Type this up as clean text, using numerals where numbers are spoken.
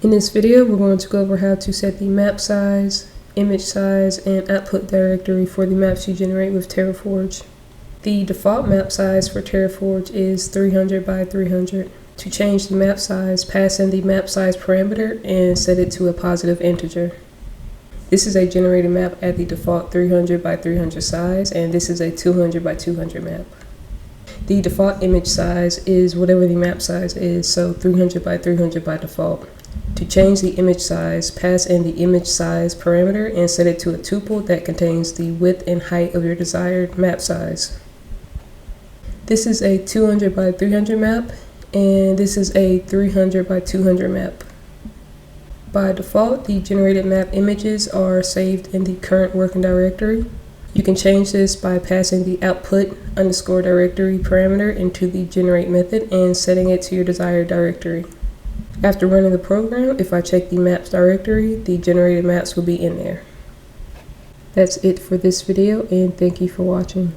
In this video, we're going to go over how to set the map size, image size, and output directory for the maps you generate with TerraForge. The default map size for TerraForge is 300 by 300. To change the map size, pass in the map size parameter and set it to a positive integer. This is a generated map at the default 300 by 300 size, and this is a 200 by 200 map. The default image size is whatever the map size is, so 300 by 300 by default. To change the image size, pass in the image size parameter and set it to a tuple that contains the width and height of your desired map size. This is a 200 by 300 map, and this is a 300 by 200 map. By default, the generated map images are saved in the current working directory. You can change this by passing the output_directory parameter into the generate method and setting it to your desired directory. After running the program, if I check the maps directory, the generated maps will be in there. That's it for this video, and thank you for watching.